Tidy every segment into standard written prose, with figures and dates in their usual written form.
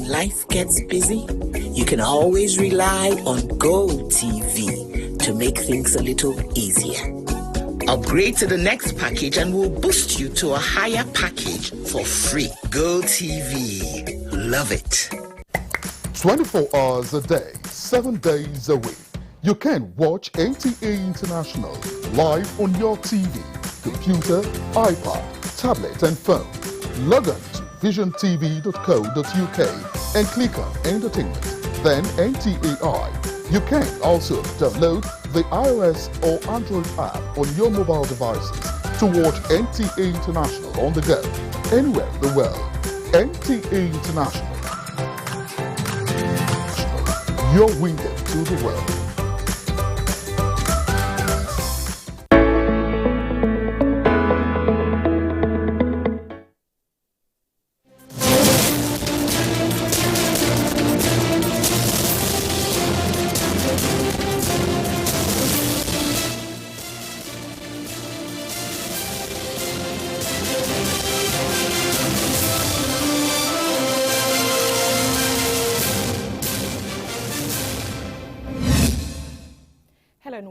when life gets busy, you can always rely on GoTV to make things a little easier. Upgrade to the next package and we'll boost you to a higher package for free. GoTV. Love it. 24 hours a day, 7 days a week. You can watch NTA International live on your TV, computer, iPad, tablet and phone. Log on to visiontv.co.uk and click on Entertainment, then NTAI. You can also download the iOS or Android app on your mobile devices to watch NTA International on the go, anywhere in the world. NTA International, your window to the world.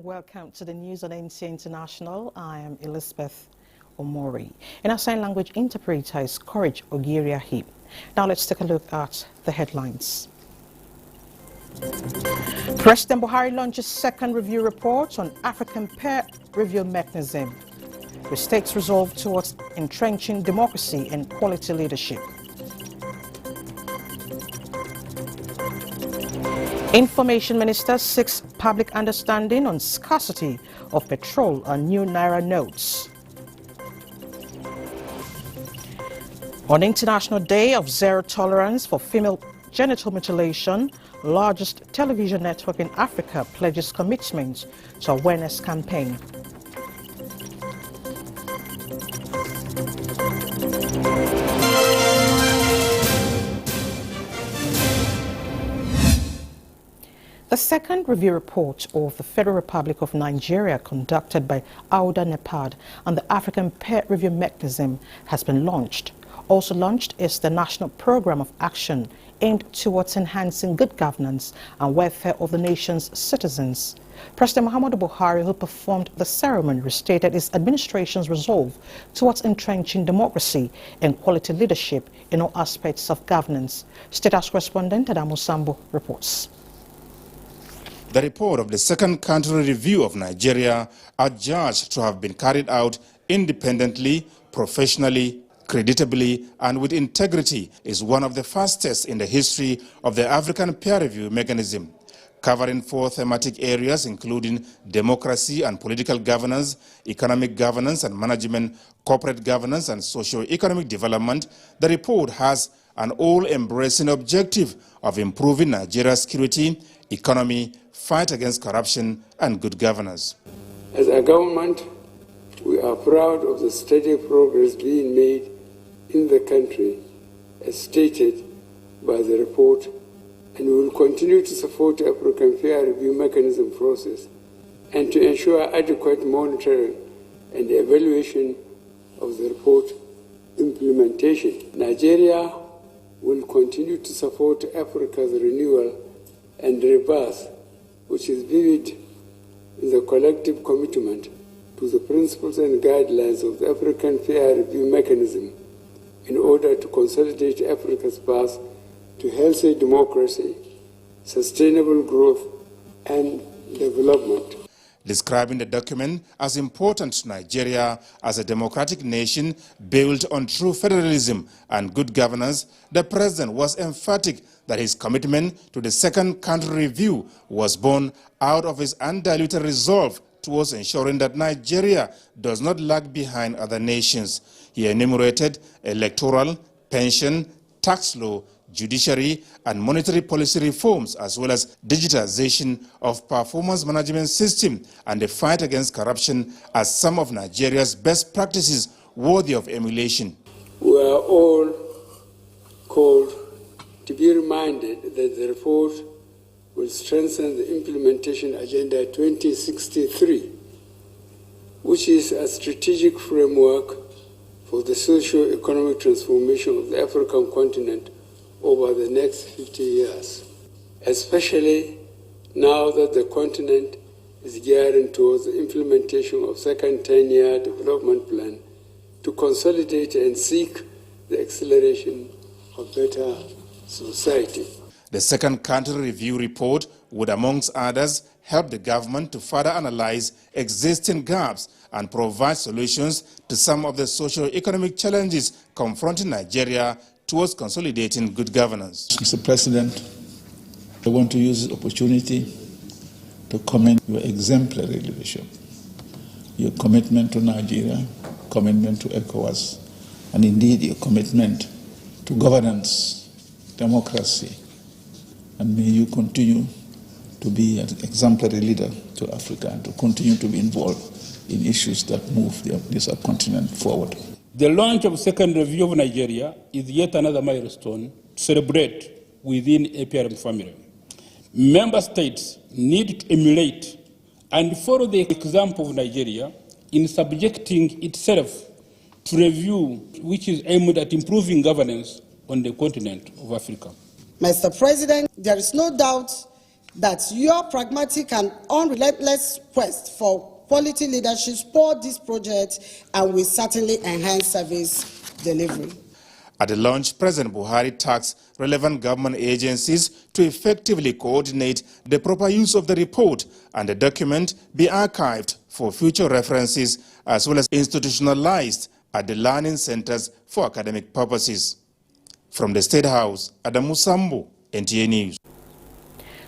Welcome to the news on NTA International. I am Elizabeth Omori. And our sign language interpreter is Courage Ogiriahi. Now let's take a look at the headlines. President Buhari launches second review report on African peer review mechanism. The states resolve towards entrenching democracy and quality leadership. Information Minister seeks public understanding on scarcity of petrol and new Naira notes. On International Day of Zero Tolerance for Female Genital Mutilation, largest television network in Africa pledges commitment to awareness campaign. The second review report of the Federal Republic of Nigeria conducted by Auda Nepad and the African Peer Review Mechanism has been launched. Also launched is the National Program of Action aimed towards enhancing good governance and welfare of the nation's citizens. President Muhammadu Buhari, who performed the ceremony, restated his administration's resolve towards entrenching democracy and quality leadership in all aspects of governance. State House correspondent Adamu Sambo reports. The report of the second country review of Nigeria, adjudged to have been carried out independently, professionally, creditably, and with integrity, is one of the fastest in the history of the African peer review mechanism, covering 4 thematic areas including democracy and political governance, economic governance and management, corporate governance, and socio-economic development. The report has an all-embracing objective of improving Nigeria's security, economy, fight against corruption, and good governance. As a government, we are proud of the steady progress being made in the country, as stated by the report, and we will continue to support the African Peer Review Mechanism process and to ensure adequate monitoring and evaluation of the report implementation. Nigeria will continue to support Africa's renewal and rebirth, which is vivid in the collective commitment to the principles and guidelines of the African Peer Review Mechanism in order to consolidate Africa's path to healthy democracy, sustainable growth, and development. Describing the document as important to Nigeria as a democratic nation built on true federalism and good governance, the president was emphatic that his commitment to the second country review was born out of his undiluted resolve towards ensuring that Nigeria does not lag behind other nations. He enumerated electoral, pension, tax law, judiciary and monetary policy reforms, as well as digitization of performance management system and the fight against corruption as some of Nigeria's best practices worthy of emulation. We are all called to be reminded that the report will strengthen the implementation agenda 2063, which is a strategic framework for the socio-economic transformation of the African continent over the next 50 years, especially now that the continent is gearing towards the implementation of second 10-year development plan to consolidate and seek the acceleration of better society. The second country review report would, amongst others, help the government to further analyze existing gaps and provide solutions to some of the socio-economic challenges confronting Nigeria towards consolidating good governance. Mr. President, I want to use this opportunity to commend your exemplary leadership, your commitment to Nigeria, commitment to ECOWAS, and indeed your commitment to governance, democracy, and may you continue to be an exemplary leader to Africa and to continue to be involved in issues that move this subcontinent forward. The launch of second review of Nigeria is yet another milestone to celebrate within APRM family. Member states need to emulate and follow the example of Nigeria in subjecting itself to review which is aimed at improving governance on the continent of Africa. Mr. President, there is no doubt that your pragmatic and unrelentless quest for quality leadership support this project and will certainly enhance service delivery. At the launch, President Buhari tasked relevant government agencies to effectively coordinate the proper use of the report and the document be archived for future references as well as institutionalized at the learning centers for academic purposes. From the State House, Adamu Sambo, NTA News.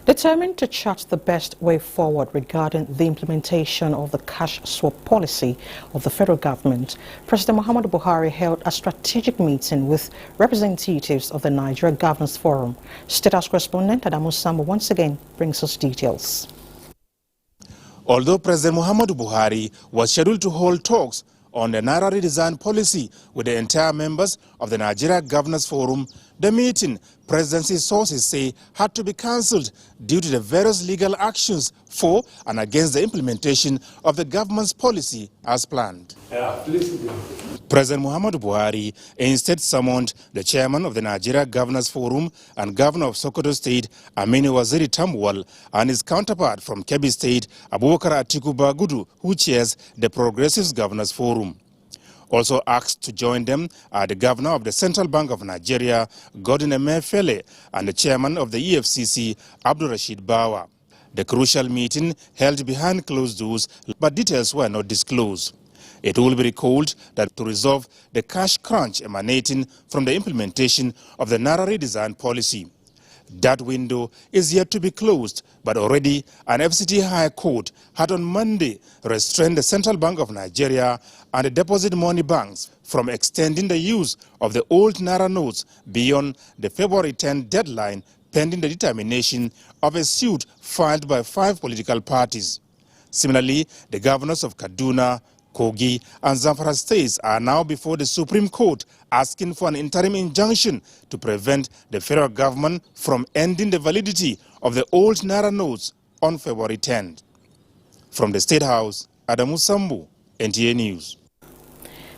Determined to chart the best way forward regarding the implementation of the cash swap policy of the federal government, President Muhammadu Buhari held a strategic meeting with representatives of the Nigeria Governors Forum. State House correspondent Adamu Sambo once again brings us details. Although President Muhammadu Buhari was scheduled to hold talks on the Naira redesign policy with the entire members of the Nigeria Governors Forum, the meeting, presidency sources say, had to be cancelled due to the various legal actions for and against the implementation of the government's policy as planned. President Muhammadu Buhari instead summoned the chairman of the Nigeria Governors Forum and governor of Sokoto State, Aminu Waziri Tambuwal, and his counterpart from Kebbi State, Abubakar Atiku Bagudu, who chairs the Progressives Governors Forum. Also asked to join them are the governor of the Central Bank of Nigeria, Godwin Emefiele, and the chairman of the EFCC, Abdul Rashid Bawa. The crucial meeting held behind closed doors, but details were not disclosed. It will be recalled that to resolve the cash crunch emanating from the implementation of the Naira redesign policy. That window is yet to be closed, but already an FCT High Court had on Monday restrained the Central Bank of Nigeria and the deposit money banks from extending the use of the old Naira notes beyond the February 10 deadline pending the determination of a suit filed by 5 political parties. Similarly, the governors of Kaduna, Kogi and Zamfara states are now before the Supreme Court asking for an interim injunction to prevent the federal government from ending the validity of the old Naira notes on February 10th. From the State House, Adamu Sambu, NTA News.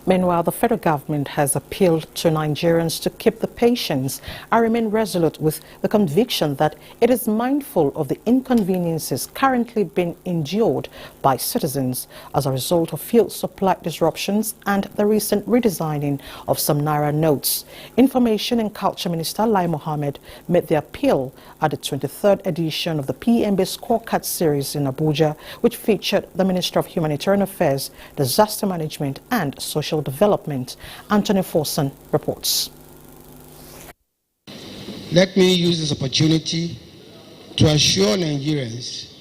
Meanwhile, the federal government has appealed to Nigerians to keep the patience and remain resolute with the conviction that it is mindful of the inconveniences currently being endured by citizens as a result of fuel supply disruptions and the recent redesigning of some Naira notes. Information and Culture Minister Lai Mohammed made the appeal at the 23rd edition of the PMB Scorecard series in Abuja, which featured the Minister of Humanitarian Affairs, Disaster Management and Social Development. Anthony Forson reports. Let me use this opportunity to assure Nigerians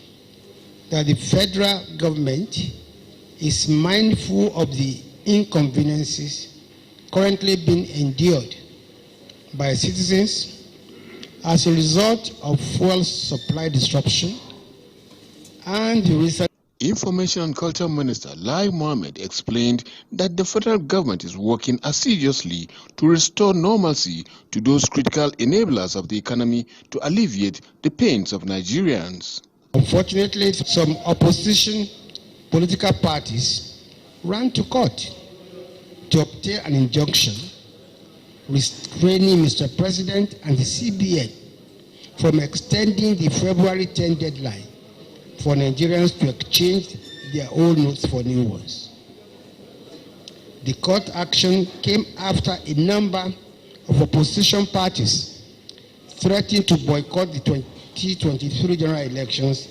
that the federal government is mindful of the inconveniences currently being endured by citizens as a result of fuel supply disruption and the recent. Information and Culture Minister Lai Mohammed explained that the federal government is working assiduously to restore normalcy to those critical enablers of the economy to alleviate the pains of Nigerians. Unfortunately, some opposition political parties ran to court to obtain an injunction restraining Mr. President and the CBN from extending the February 10 deadline for Nigerians to exchange their old notes for new ones. The court action came after a number of opposition parties threatened to boycott the 2023 general elections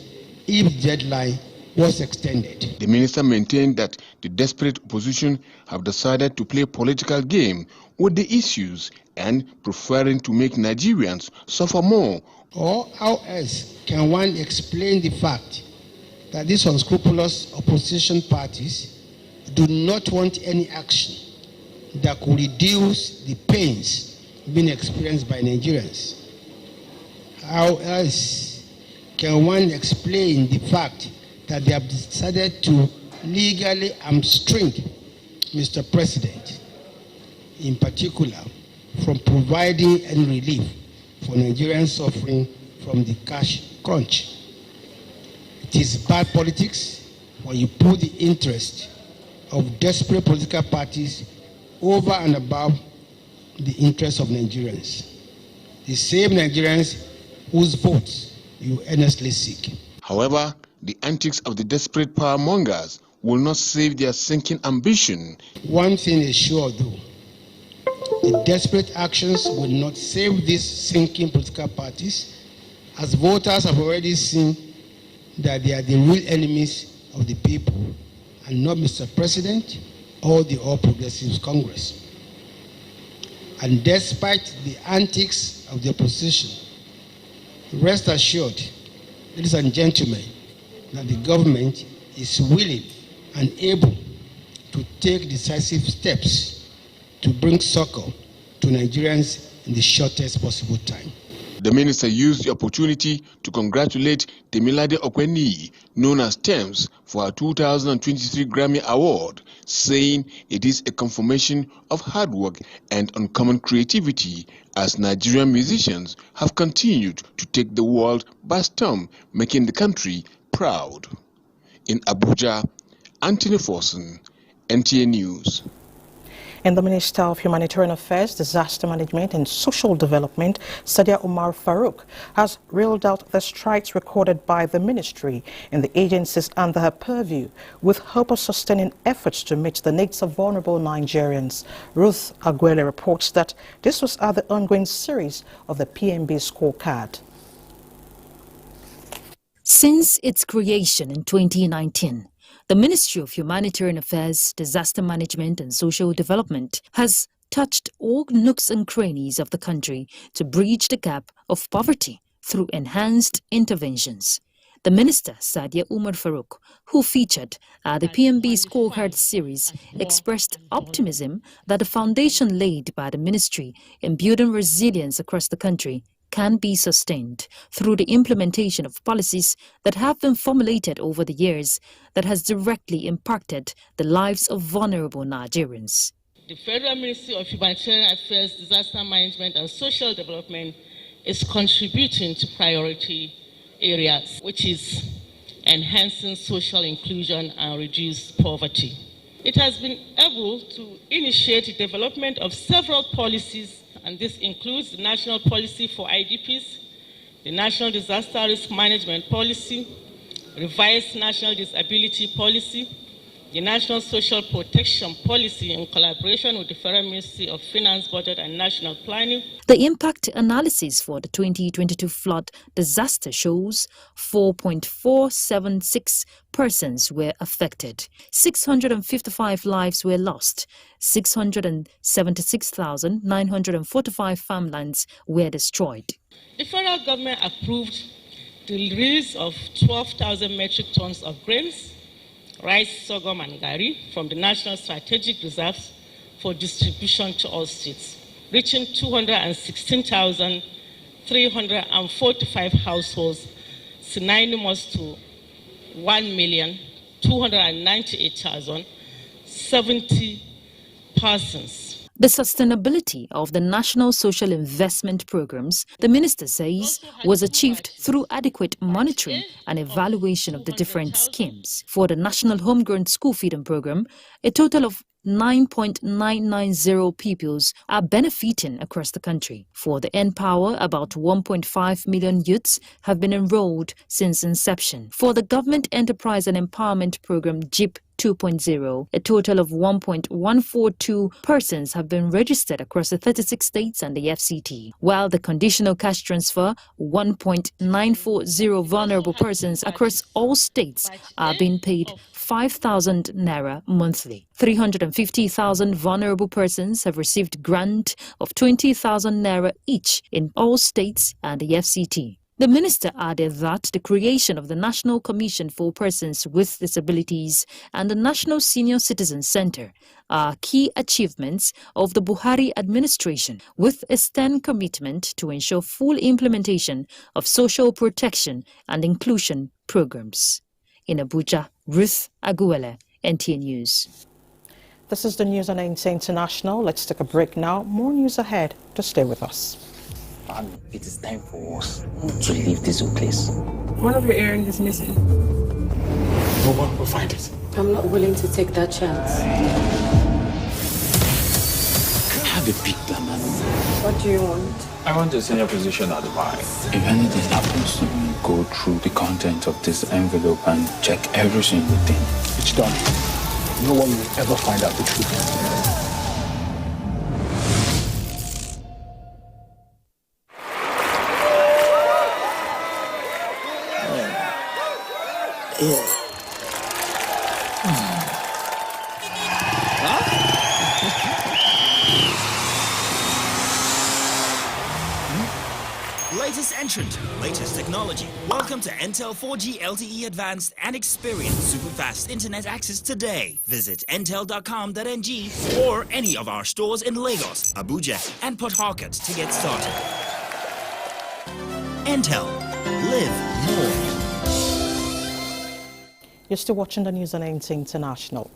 if the deadline was extended. The minister maintained that the desperate opposition have decided to play political game with the issues and preferring to make Nigerians suffer more. Or how else can one explain the fact that these unscrupulous opposition parties do not want any action that could reduce the pains being experienced by Nigerians? How else can one explain the fact that they have decided to legally hamstring Mr. President, in particular, from providing any relief for Nigerians suffering from the cash crunch? It is bad politics when you put the interest of desperate political parties over and above the interests of Nigerians, the same Nigerians whose votes you earnestly seek. However, the antics of the desperate power mongers will not save their sinking ambition. One thing is sure, though: the desperate actions will not save these sinking political parties, as voters have already seen that they are the real enemies of the people and not Mr. President or the All Progressives Congress. And despite the antics of the opposition, rest assured, ladies and gentlemen, that the government is willing and able to take decisive steps to bring succor to Nigerians in the shortest possible time. The minister used the opportunity to congratulate Temilade Okweni, known as Thames, for her 2023 Grammy Award, saying it is a confirmation of hard work and uncommon creativity as Nigerian musicians have continued to take the world by storm, making the country proud. In Abuja, Anthony Forson, NTA News. And the Minister of Humanitarian Affairs, Disaster Management and Social Development, Sadia Umar Farouk, has reeled out the strides recorded by the ministry and the agencies under her purview, with hope of sustaining efforts to meet the needs of vulnerable Nigerians. Ruth Aguele reports that this was at the ongoing series of the PMB scorecard. Since its creation in 2019, the Ministry of Humanitarian Affairs, Disaster Management and Social Development has touched all nooks and crannies of the country to bridge the gap of poverty through enhanced interventions. The Minister, Sadia Umar Farouk, who featured at the PMB scorecard series, expressed optimism that the foundation laid by the ministry in building resilience across the country can be sustained through the implementation of policies that have been formulated over the years that has directly impacted the lives of vulnerable Nigerians. The Federal Ministry of Humanitarian Affairs, Disaster Management and Social Development is contributing to priority areas, which is enhancing social inclusion and reduce poverty. It has been able to initiate the development of several policies, and this includes the National Policy for IDPs, the National Disaster Risk Management Policy, Revised National Disability Policy, the National Social Protection Policy in collaboration with the Federal Ministry of Finance, Budget and National Planning. The impact analysis for the 2022 flood disaster shows 4.476 persons were affected, 655 lives were lost, 676,945 farmlands were destroyed. The federal government approved the release of 12,000 metric tons of grains, rice, sorghum and gari from the National Strategic Reserves for distribution to all states, reaching 216,345 households, synonymous to 1,298,070 persons. The sustainability of the national social investment programs, the minister says, was achieved through adequate monitoring and evaluation of the different schemes. For the National Homegrown School Feeding Program, a total of 9.990 pupils are benefiting across the country. For the N-Power, about 1.5 million youths have been enrolled since inception. For the Government Enterprise and Empowerment Program JIP 2.0, a total of 1.142 persons have been registered across the 36 states and the FCT, while the conditional cash transfer, 1.940 vulnerable persons across all states are being paid 5,000 naira monthly. 350,000 vulnerable persons have received grant of 20,000 naira each in all states and the FCT. The minister added that the creation of the National Commission for Persons with Disabilities and the National Senior Citizen Center are key achievements of the Buhari administration, with a stern commitment to ensure full implementation of social protection and inclusion programs. In Abuja, Ruth Aguele, NTA News. This is the news on NTA International. Let's take a break now. More news ahead. Just stay with us. And it is time for us to leave this place. One of your earrings is missing. No one will find it. I'm not willing to take that chance. Have a big plan. What do you want? I want a senior position at the bank. If anything happens to me, go through the content of this envelope and check every single thing. It's done. No one will ever find out the truth. Latest entrant, latest technology. Welcome to Entel 4G LTE Advanced and experience super fast internet access today. Visit entel.com.ng or any of our stores in Lagos, Abuja, and Port Harcourt to get started. Entel. Live more. You're still watching the news on NTA International.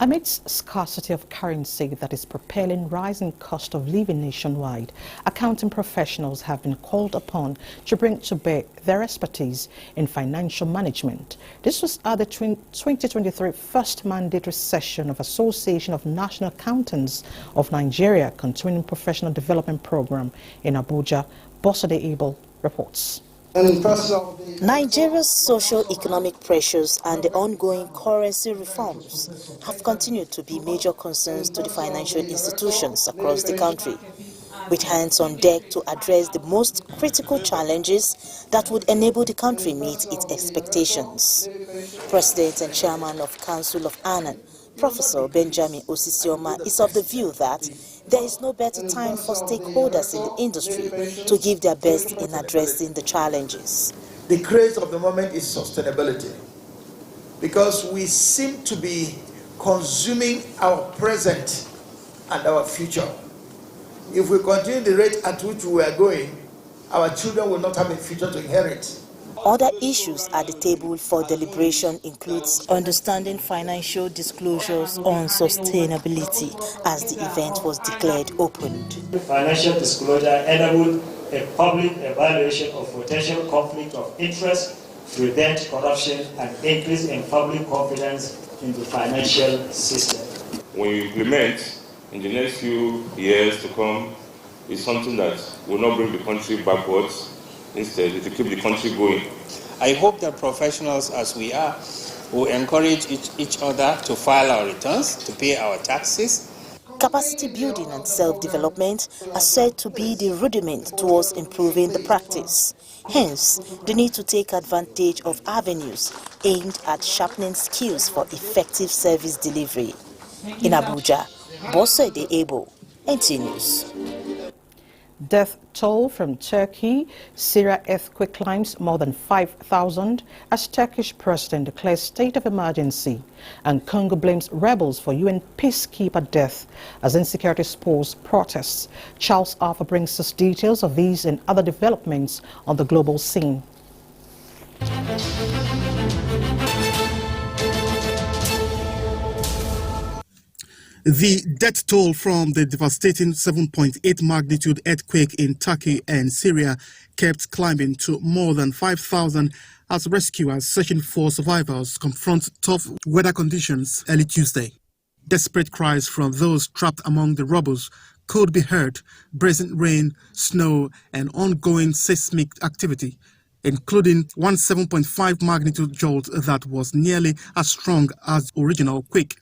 Amidst scarcity of currency that is propelling rising cost of living nationwide, accounting professionals have been called upon to bring to bear their expertise in financial management. This was at the 2023 first mandatory session of Association of National Accountants of Nigeria Continuing Professional Development Program in Abuja. Bosade Abel reports. Nigeria's socio-economic pressures and the ongoing currency reforms have continued to be major concerns to the financial institutions across the country, with hands on deck to address the most critical challenges that would enable the country meet its expectations. President and Chairman of Council of ANAN, Professor Benjamin Osisioma, is of the view that there is no better time for stakeholders in the industry to give their best in addressing the challenges. The craze of the moment is sustainability, because we seem to be consuming our present and our future. If we continue the rate at which we are going, our children will not have a future to inherit. Other issues at the table for deliberation includes understanding financial disclosures on sustainability as the event was declared opened. Financial disclosure enabled a public evaluation of potential conflict of interest, prevent corruption, and increase in public confidence in the financial system. When you implement in the next few years to come, is something that will not bring the country backwards. Instead, it will keep the country going. I hope that professionals, as we are, will encourage each other to file our returns, to pay our taxes. Capacity building and self-development are said to be the rudiment towards improving the practice. Hence, the need to take advantage of avenues aimed at sharpening skills for effective service delivery. In Abuja, Bosede Ebo, NTA News. Death toll from Turkey. Syria earthquake climbs more than 5,000 as Turkish president declares state of emergency. And Congo blames rebels for UN peacekeeper death as insecurity spurs protests. Charles Arthur brings us details of these and other developments on the global scene. The death toll from the devastating 7.8 magnitude earthquake in Turkey and Syria kept climbing to more than 5,000 as rescuers searching for survivors confront tough weather conditions early Tuesday. Desperate cries from those trapped among the rubble could be heard. Brazen rain, snow, and ongoing seismic activity, including one 7.5 magnitude jolt that was nearly as strong as the original quake.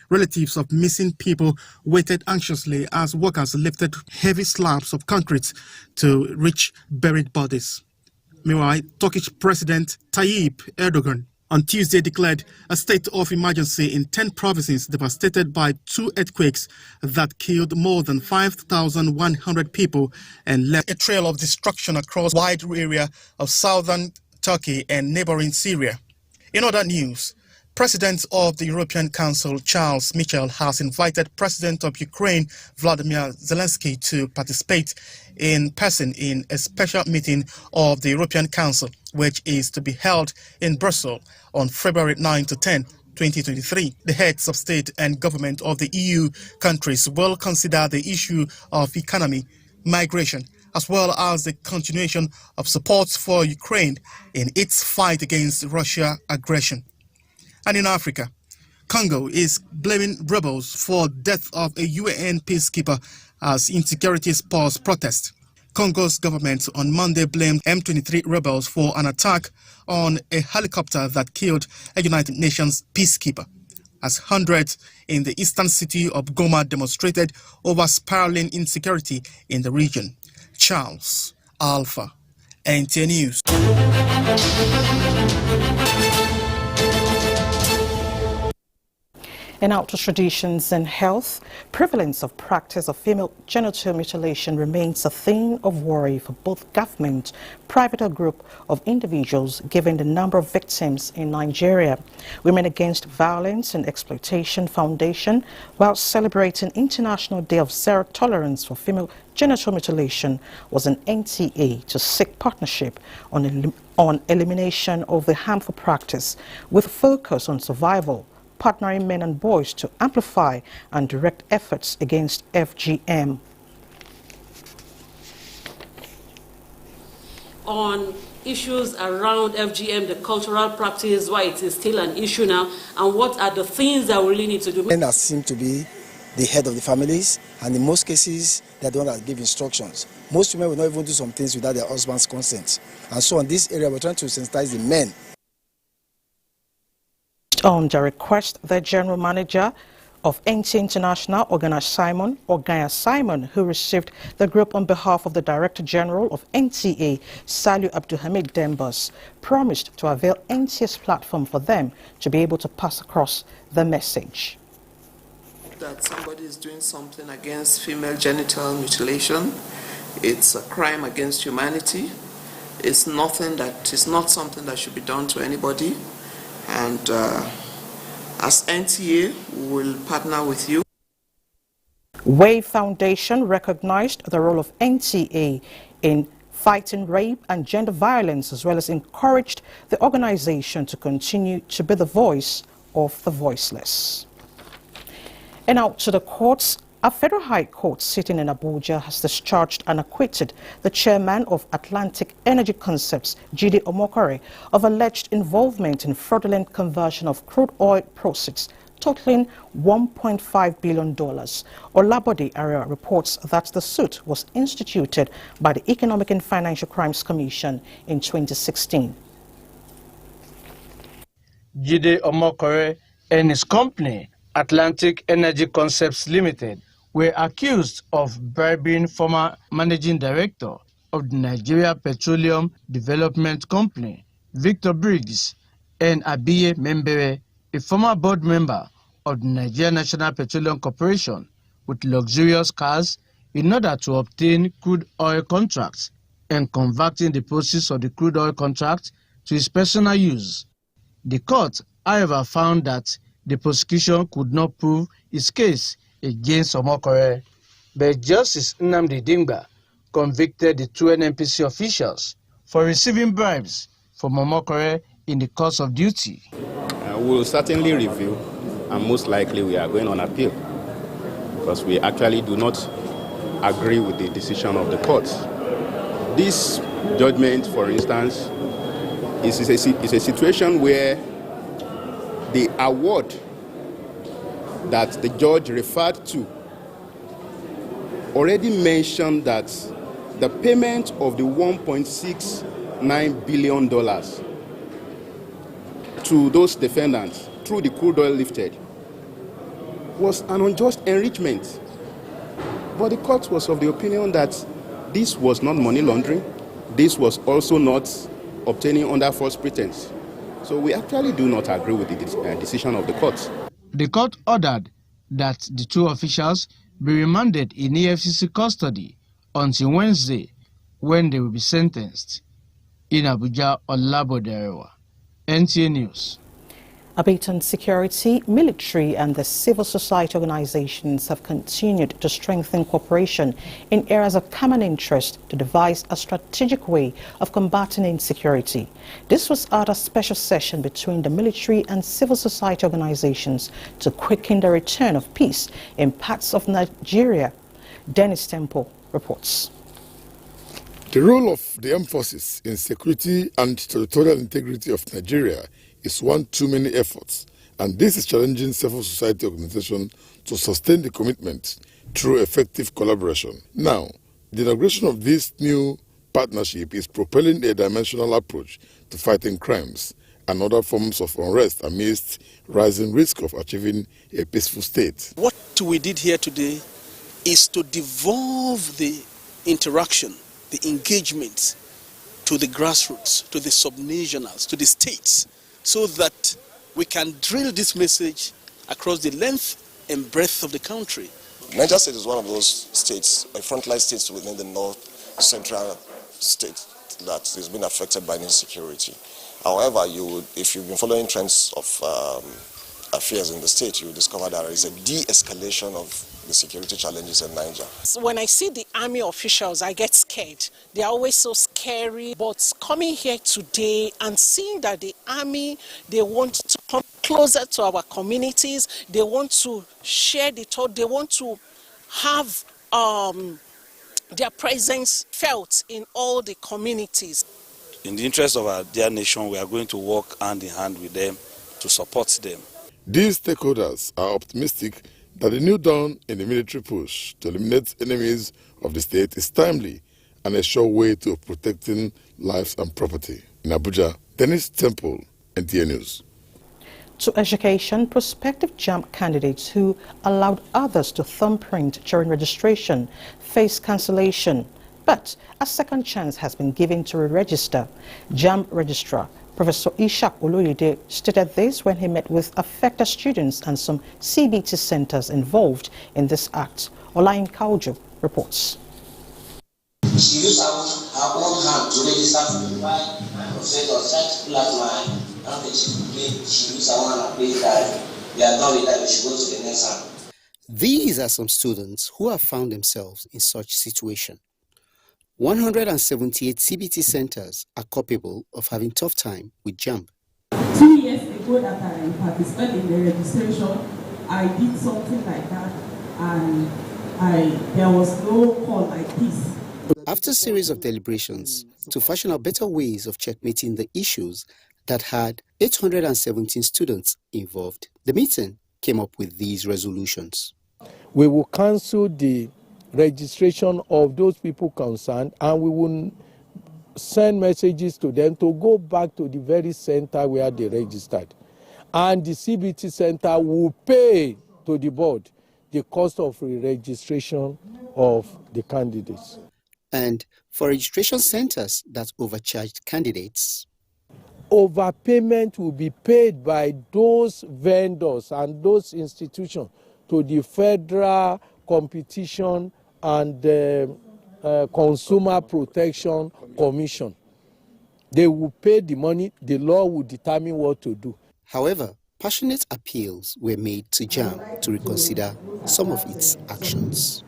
Relatives of missing people waited anxiously as workers lifted heavy slabs of concrete to reach buried bodies. Meanwhile, Turkish President Tayyip Erdogan on Tuesday declared a state of emergency in 10 provinces devastated by 2 earthquakes that killed more than 5,100 people and left a trail of destruction across a wide area of southern Turkey and neighboring Syria. In other news, President of the European Council, Charles Michel, has invited President of Ukraine, Vladimir Zelensky, to participate in person in a special meeting of the European Council, which is to be held in Brussels on February 9 to 10, 2023. The heads of state and government of the EU countries will consider the issue of economy, migration, as well as the continuation of support for Ukraine in its fight against Russia aggression. And in Africa, Congo is blaming rebels for death of a UN peacekeeper as insecurity spurs protest. Congo's government on Monday blamed M23 rebels for an attack on a helicopter that killed a United Nations peacekeeper, as hundreds in the eastern city of Goma demonstrated over spiraling insecurity in the region. Charles Alpha, NTA News. In outdoor traditions and health, prevalence of practice of female genital mutilation remains a theme of worry for both government, private or group of individuals, given the number of victims in Nigeria. Women Against Violence and Exploitation Foundation, while celebrating International Day of Zero Tolerance for Female Genital Mutilation, was an NTA to seek partnership on elimination of the harmful practice, with focus on survival, partnering men and boys to amplify and direct efforts against FGM. On issues around FGM, the cultural practice, why it is still an issue now, and what are the things that we really need to do. Men seem to be the head of the families, and in most cases, they're the one that give instructions. Most women will not even do some things without their husband's consent. And so in this area, we're trying to sensitize the men. On the request, the General Manager of NTA International, Ogaya Simon, who received the group on behalf of the Director General of NTA, Saliu Abdulhamid Dembas, promised to avail NTA's platform for them to be able to pass across the message. That somebody is doing something against female genital mutilation, it's a crime against humanity. It's not something that should be done to anybody. And as NTA, we will partner with you. Wave Foundation recognized the role of NTA in fighting rape and gender violence, as well as encouraged the organization to continue to be the voice of the voiceless. And out to the courts. A federal high court sitting in Abuja has discharged and acquitted the chairman of Atlantic Energy Concepts, Jide Omokore, of alleged involvement in fraudulent conversion of crude oil proceeds totaling $1.5 billion. Olabode Area reports that the suit was instituted by the Economic and Financial Crimes Commission in 2016. Jide Omokore and his company, Atlantic Energy Concepts Limited, were accused of bribing former managing director of the Nigeria Petroleum Development Company, Victor Briggs, and Abiye Membere, a former board member of the Nigeria National Petroleum Corporation, with luxurious cars in order to obtain crude oil contracts and converting the proceeds of the crude oil contract to his personal use. The court, however, found that the prosecution could not prove its case against Omokore, but Justice Nnamdi Dingba convicted the two NNPC officials for receiving bribes from Omokore in the course of duty. We will certainly review, and most likely we are going on appeal, because we actually do not agree with the decision of the court. This judgment, for instance, is a situation where the award that the judge referred to already mentioned that the payment of the $1.69 billion to those defendants through the crude oil lifted was an unjust enrichment. But the court was of the opinion that this was not money laundering. This was also not obtaining under false pretense. So we actually do not agree with the decision of the court. The court ordered that the two officials be remanded in EFCC custody until Wednesday, when they will be sentenced. In Abuja, Olaboderewa, NTA News. A bit on security, military and the civil society organizations have continued to strengthen cooperation in areas of common interest to devise a strategic way of combating insecurity. This was at a special session between the military and civil society organizations to quicken the return of peace in parts of Nigeria. Dennis Temple reports. The role of the armed forces in security and territorial integrity of Nigeria is one too many efforts, and this is challenging civil society organizations to sustain the commitment through effective collaboration. Now, the inauguration of this new partnership is propelling a dimensional approach to fighting crimes and other forms of unrest amidst rising risk of achieving a peaceful state. What we did here today is to devolve the interaction, the engagement to the grassroots, to the subnationals, to the states, so that we can drill this message across the length and breadth of the country. Niger State is one of those states, frontline states within the north central state that has been affected by insecurity. However, if you've been following trends of affairs in the state, you will discover that there is a de-escalation of the security challenges in Niger. When I see the army officials, I get scared. They are always so scary. But coming here today and seeing that the army, they want to come closer to our communities, they want to share the thought, they want to have their presence felt in all the communities. In the interest of our dear nation, we are going to work hand in hand with them to support them. These stakeholders are optimistic that the new dawn in the military push to eliminate enemies of the state is timely and a sure way to protecting lives and property. In Abuja, Dennis Temple, NTA News. To education, prospective JAMB candidates who allowed others to thumbprint during registration face cancellation, but a second chance has been given to re-register. JAMB Registrar Professor Ishak Oloyede stated this when he met with affected students and some CBT centers involved in this act. Olayin Kaujo reports. She used her own hand to register for the file. Professor tried to pull out my handkerchief. She used her own hand and played that we are done with that, we should go to the next hand. These are some students who have found themselves in such situation. 178 CBT centers are culpable of having tough time with JAMB. 2 years ago that I participated in the registration, I did something like that and there was no call like this. After a series of deliberations to fashion out better ways of checkmating the issues that had 817 students involved, the meeting came up with these resolutions. We will cancel the registration of those people concerned, and we will send messages to them to go back to the very center where they registered. And the CBT center will pay to the board the cost of re-registration of the candidates. And for registration centers that overcharged candidates, overpayment will be paid by those vendors and those institutions to the Federal Competition and Consumer Protection Commission. They will pay the money, the law will determine what to do. However, passionate appeals were made to JAMB to reconsider some of its actions.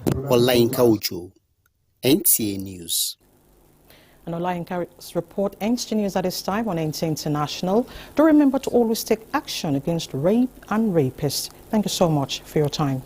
Olayin Kaujo, NTA News. And Olayinka's report ends the news at this time on NTA International. Do remember to always take action against rape and rapists. Thank you so much for your time.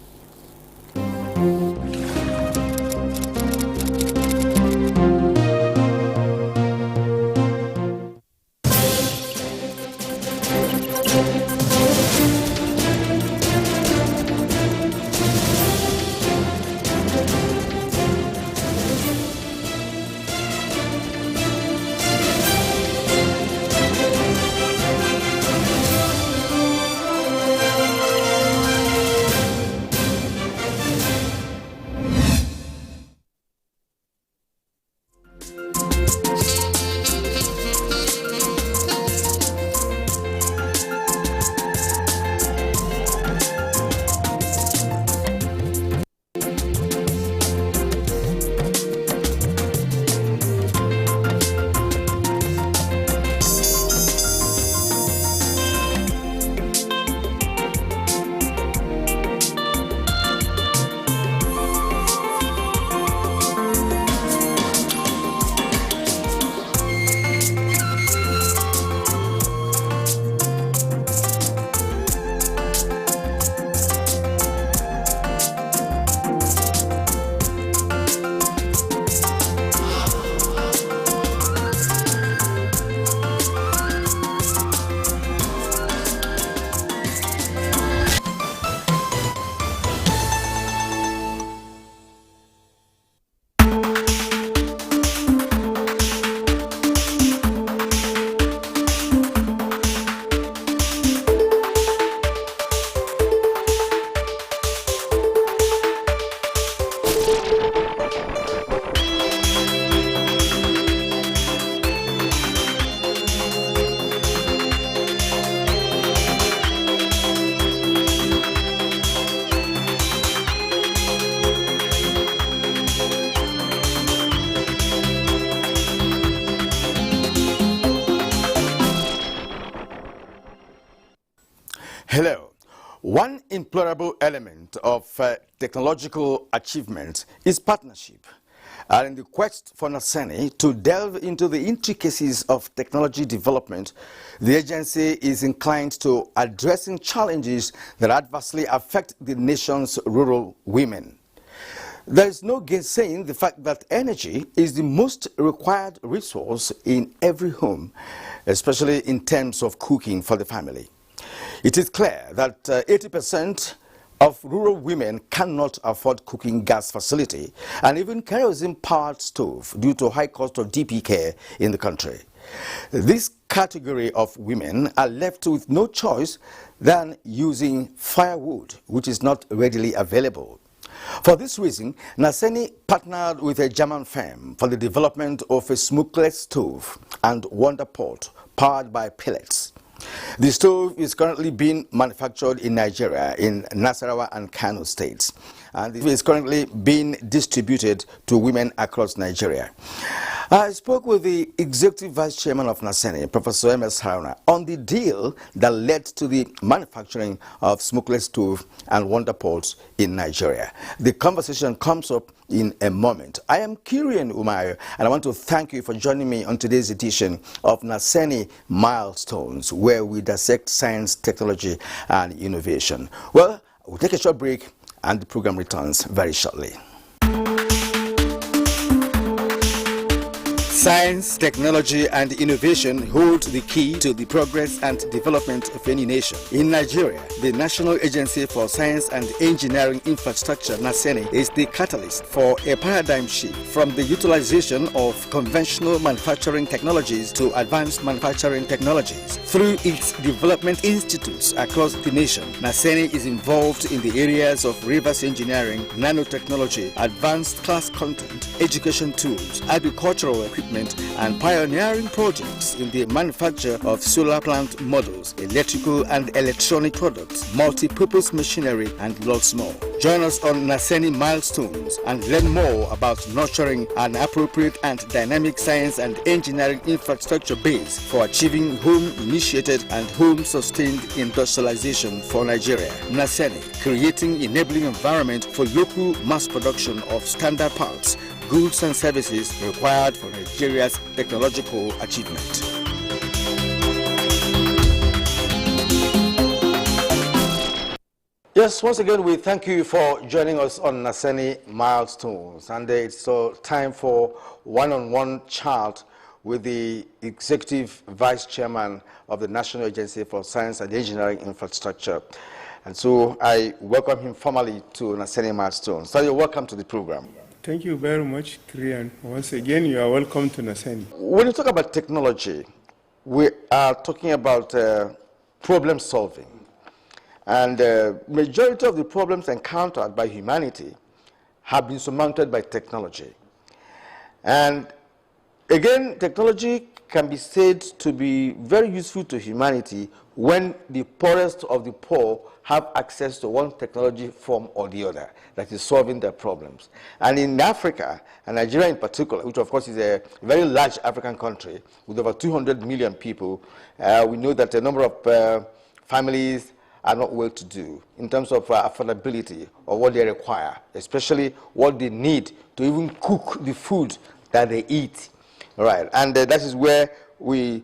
Hello. One implorable element of technological achievement is partnership. And in the quest for NASENI to delve into the intricacies of technology development, the agency is inclined to addressing challenges that adversely affect the nation's rural women. There is no gainsaying the fact that energy is the most required resource in every home, especially in terms of cooking for the family. It is clear that 80% of rural women cannot afford cooking gas facility and even kerosene-powered stove due to high cost of DP in the country. This category of women are left with no choice than using firewood, which is not readily available. For this reason, NASENI partnered with a German firm for the development of a smokeless stove and wonder pot powered by pellets. The stove is currently being manufactured in Nigeria, in Nasarawa and Kano states, and it is currently being distributed to women across Nigeria. I spoke with the Executive Vice Chairman of NASENI, Professor M.S. Haruna, on the deal that led to the manufacturing of smokeless stove and wonder pots in Nigeria. The conversation comes up in a moment. I am Kirian Umayo, and I want to thank you for joining me on today's edition of NASENI Milestones, where we dissect science, technology, and innovation. Well, we'll take a short break, and the program returns very shortly. Science, technology, and innovation hold the key to the progress and development of any nation. In Nigeria, the National Agency for Science and Engineering Infrastructure, NASENI, is the catalyst for a paradigm shift from the utilization of conventional manufacturing technologies to advanced manufacturing technologies. Through its development institutes across the nation, NASENI is involved in the areas of reverse engineering, nanotechnology, advanced class content, education tools, agricultural equipment, and pioneering projects in the manufacture of solar plant models, electrical and electronic products, multi-purpose machinery, and lots more. Join us on NASENI Milestones and learn more about nurturing an appropriate and dynamic science and engineering infrastructure base for achieving home-initiated and home-sustained industrialization for Nigeria. NASENI, creating enabling environment for local mass production of standard parts, goods and services required for Nigeria's technological achievement. Yes, once again, we thank you for joining us on NASENI Milestones. And it's time for one-on-one chat with the Executive Vice Chairman of the National Agency for Science and Engineering Infrastructure. And so I welcome him formally to NASENI Milestones. So you're welcome to the program. Thank you very much, Krian. Once again, you are welcome to NASENI. When you talk about technology, we are talking about problem solving. And the majority of the problems encountered by humanity have been surmounted by technology. And again, technology can be said to be very useful to humanity when the poorest of the poor have access to one technology form or the other that is solving their problems. And in Africa, and Nigeria in particular, which of course is a very large African country with over 200 million people, we know that a number of families are not well to do in terms of affordability or what they require, especially what they need to even cook the food that they eat. All right, and that is where we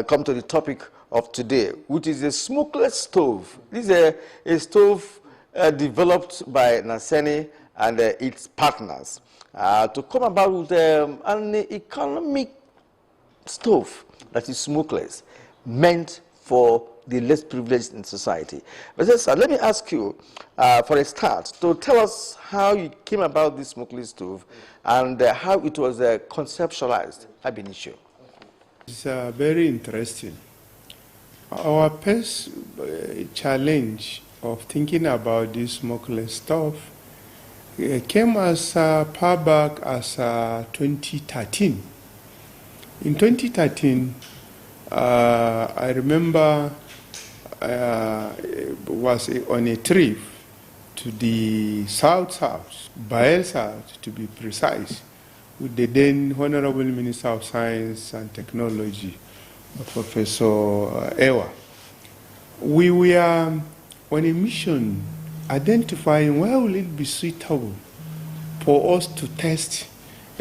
come to the topic of today, which is a smokeless stove. This is a stove developed by NASENI and its partners to come about with an economic stove that is smokeless, meant for the less privileged in society. But let me ask you, for a start, to tell us how you came about this smokeless stove and how it was conceptualized ab initio. It's very interesting. Our first challenge of thinking about this smokeless stove came as far back as 2013. In 2013, I remember was on a trip to the South, Bayelsa to be precise, with the then Honorable Minister of Science and Technology, Professor Ewa. We were on a mission identifying where will it be suitable for us to test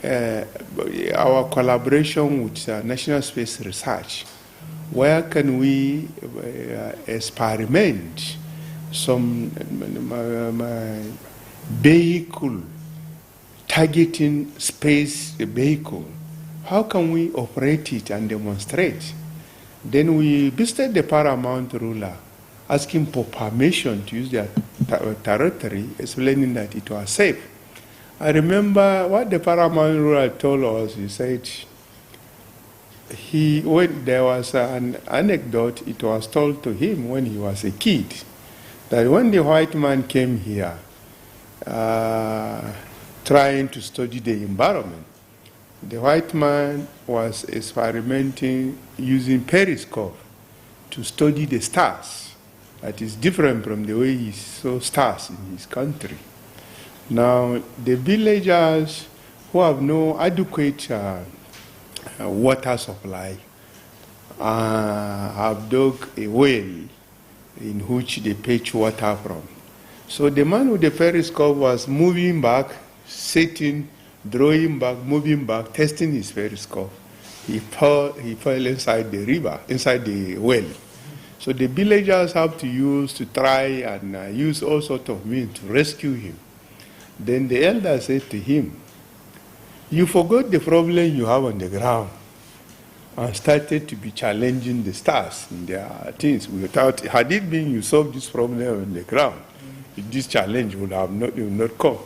our collaboration with National Space Research. Where can we experiment some vehicle, targeting space vehicle? How can we operate it and demonstrate? Then we visited the paramount ruler, asking for permission to use their territory, explaining that it was safe. I remember what the paramount ruler told us. He said, when there was an anecdote, it was told to him when he was a kid, that when the white man came here, trying to study the environment, the white man was experimenting using periscope to study the stars. That is different from the way he saw stars in his country. Now, the villagers who have no adequate water supply have dug a well in which they fetch water from. So the man with the periscope was moving back, sitting, drawing back, moving back, testing his periscope. He fell inside the river, inside the well. So the villagers have to try and use all sorts of means to rescue him. Then the elder said to him, "You forgot the problem you have on the ground," and started to be challenging the stars in their things. Had it been you solved this problem on the ground, this challenge would not come.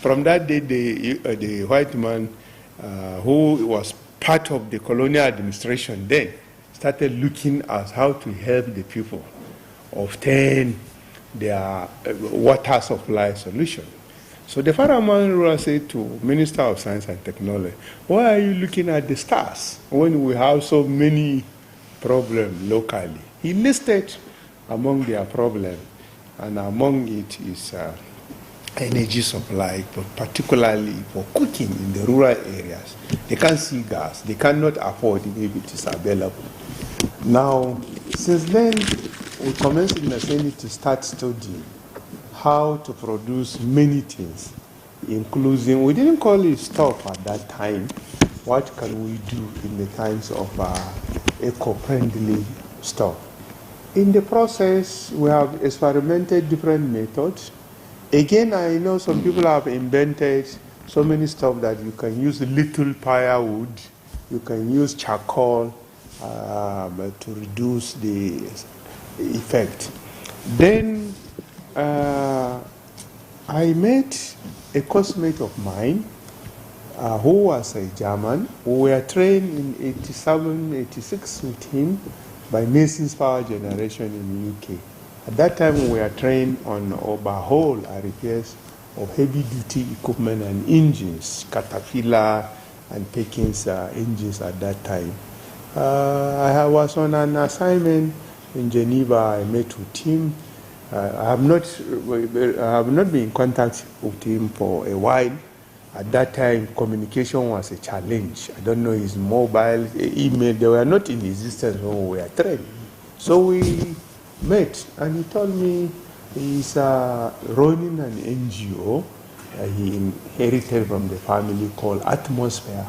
From that day, the white man, who was part of the colonial administration then, started looking at how to help the people obtain their water supply solution. So the paramount ruler said to Minister of Science and Technology, "Why are you looking at the stars when we have so many problems locally?" He listed among their problems, and among it is energy supply, but particularly for cooking in the rural areas. They can't see gas. They cannot afford it if it is available. Now, since then, we commenced in NASENI to start studying how to produce many things, including, we didn't call it stuff at that time. What can we do in the times of eco-friendly stuff? In the process, we have experimented different methods. Again, I know some people have invented so many stuff that you can use little firewood, you can use charcoal to reduce the effect. Then I met a classmate of mine who was a German. We were trained in 87, 86 with him by Mason's Power Generation in the UK. At that time, we were trained on overhaul and repairs of heavy-duty equipment and engines, Caterpillar and Perkins engines at that time. I was on an assignment in Geneva. I met with him. I have not been in contact with him for a while. At that time, communication was a challenge. I don't know his mobile, email, they were not in existence when we were trained. So we met, and he told me he's running an NGO he inherited from the family called Atmosphere.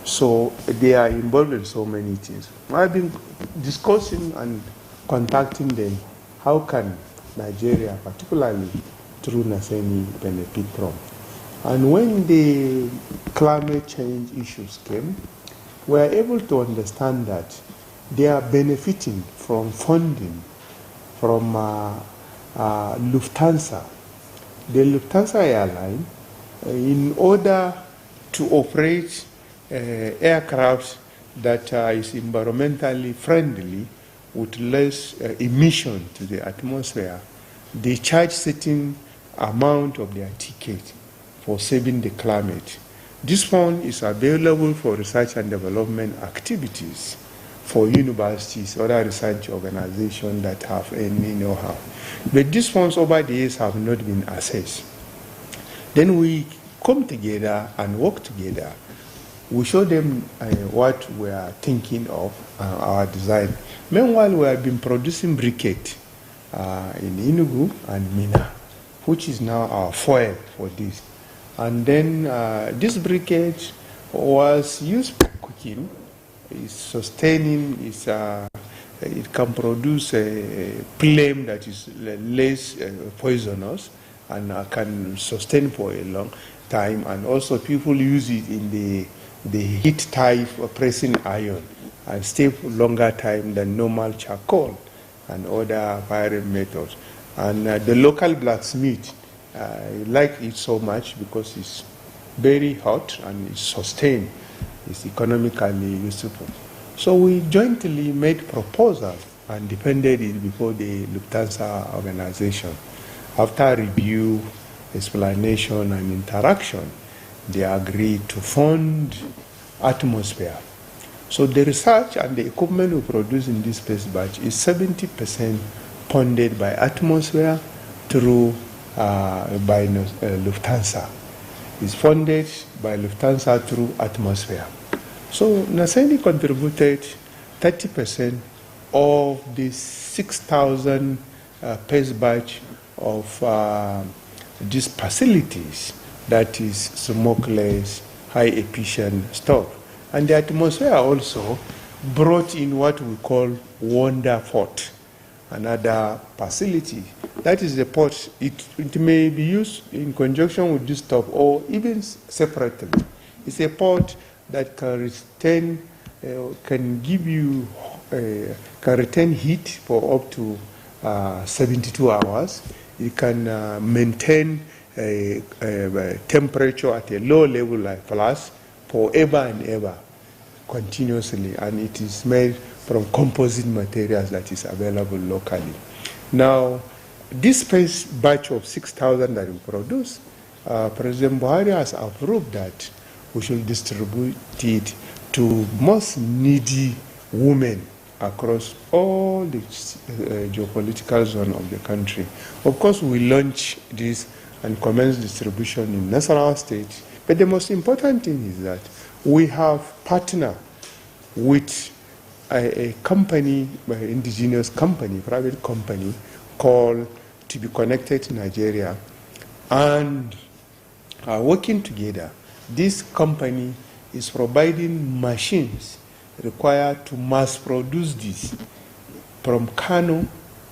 So they are involved in so many things. I've been discussing and contacting them. How can Nigeria, particularly through NASENI, benefit from? And when the climate change issues came, we were able to understand that they are benefiting from funding from Lufthansa. The Lufthansa airline, in order to operate aircraft that is environmentally friendly with less emission to the atmosphere, they charge certain amount of their ticket for saving the climate. This fund is available for research and development activities for universities, other research organizations that have any know-how. But these funds over the years have not been assessed. Then we come together and work together We show them what we are thinking of, our design. Meanwhile, we have been producing briquette in Enugu and Mina, which is now our foil for this. And then this briquette was used for cooking. It's sustaining, it can produce a flame that is less poisonous and can sustain for a long time. And also people use it in the heat type of pressing iron and stay for longer time than normal charcoal and other firing methods. And the local blacksmith like it so much because it's very hot and it's sustained. It's economically useful. So we jointly made proposals and defended it before the Lufthansa organization. After review, explanation, and interaction, they agreed to fund Atmosphere. So the research and the equipment we produce in this first batch is 70% funded by Atmosphere through by Lufthansa. It's funded by Lufthansa through Atmosphere. So NASENI contributed 30% of the 6,000 first batch of these facilities, that is smokeless, high efficient stuff. And the Atmosphere also brought in what we call Wonder Fort, another facility. That is the port. It may be used in conjunction with this stuff or even separately. It's a port that can retain, can give you, can retain heat for up to 72 hours. It can maintain a temperature at a low level like plus forever and ever, continuously, and it is made from composite materials that is available locally. Now, this first batch of 6,000 that we produce, President Buhari has approved that we should distribute it to most needy women across all the geopolitical zone of the country. Of course, we launch this and commence distribution in Nasarawa State. But the most important thing is that we have partnered with a company, an indigenous company, private company, called To Be Connected Nigeria, and working together. This company is providing machines required to mass produce this from Kano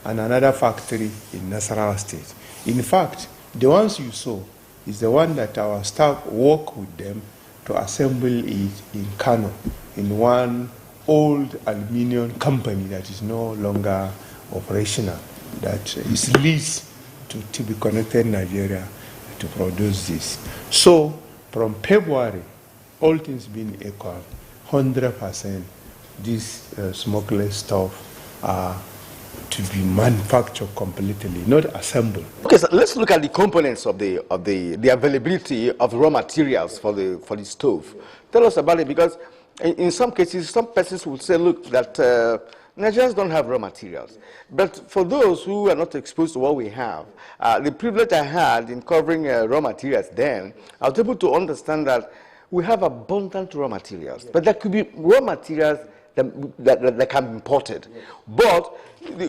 and another factory in Nasarawa State. In fact, the ones you saw is the one that our staff work with them to assemble it in Kano, in one old aluminium company that is no longer operational, that is leased to Be Connected Nigeria to produce this. So from February, all things being equal, 100% this smokeless stuff are to be manufactured completely, not assembled. Okay, so let's look at the components of the availability of raw materials for the stove. Tell us about it, because in some cases, some persons will say, look, that Nigerians don't have raw materials. But for those who are not exposed to what we have, the privilege I had in covering raw materials then, I was able to understand that we have abundant raw materials, but there could be raw materials that can be imported. But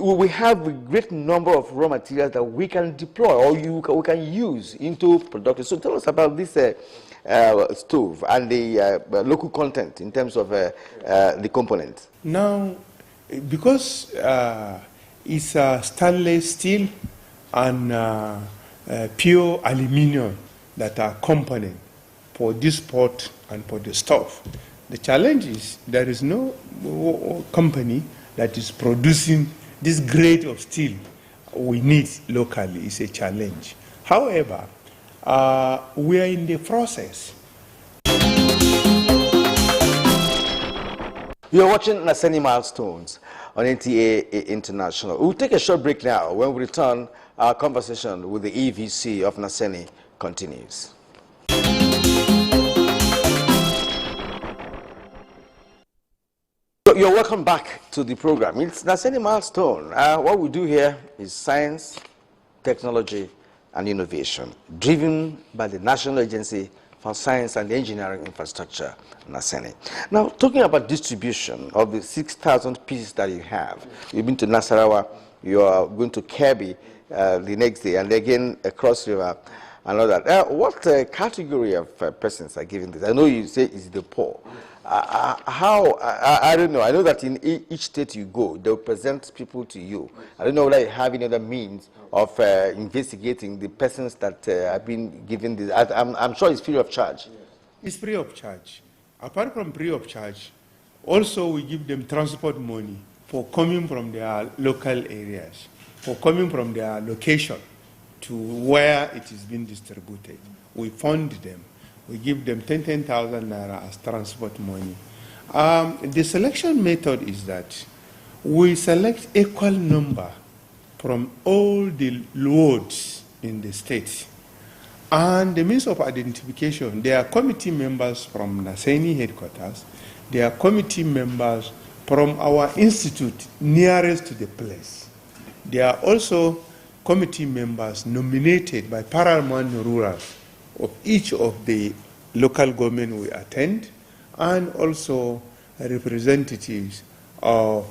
we have a great number of raw materials that we can deploy or we can use into production. So tell us about this stove and the local content in terms of the components. Now, because it's stainless steel and pure aluminium that are component for this pot and for the stove. The challenge is there is no company that is producing this grade of steel we need locally. It's a challenge. However, we are in the process. You are watching NASENI Milestones on NTA International. We'll take a short break now. When we return, our conversation with the EVC of NASENI continues. You're welcome back to the program. It's NASENI Milestone. What we do here is science, technology, and innovation, driven by the National Agency for Science and Engineering Infrastructure, NASENI. Now, talking about distribution of the 6,000 pieces that you have, you've been to Nasarawa, you are going to Kebbi the next day, and again across river and all that. What category of persons are giving this? I know you say it's the poor. I don't know. I know that in each state you go, they'll present people to you. I don't know whether you have any other means of investigating the persons that have been given this. I'm sure it's free of charge. It's free of charge. Apart from free of charge, also we give them transport money for coming from their local areas, for coming from their location to where it is being distributed. We fund them. We give them 10,000 naira as transport money. The selection method is that we select equal number from all the wards in the state. And the means of identification, there are committee members from NASENI headquarters, there are committee members from our institute nearest to the place. There are also committee members nominated by paramount rulers of each of the local government we attend, and also representatives of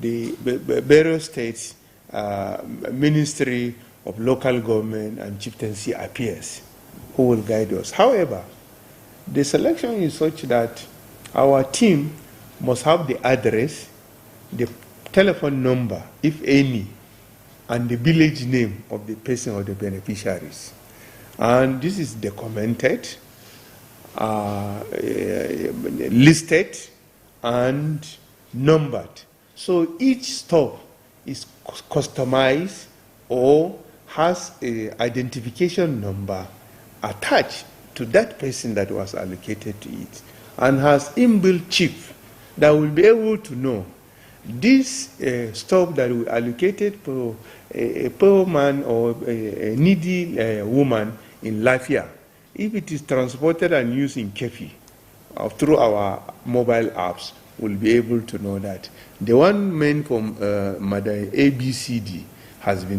the various states, Ministry of Local Government and Chieftaincy Affairs, who will guide us. However, the selection is such that our team must have the address, the telephone number, if any, and the village name of the person or the beneficiaries. And this is documented, listed, and numbered. So each stop is customized or has an identification number attached to that person that was allocated to it, and has inbuilt chip that will be able to know this stop that we allocated for a poor man or a needy woman in Lafia. If it is transported and used in Kefi through our mobile apps, we'll be able to know that. The one meant from Mother ABCD has been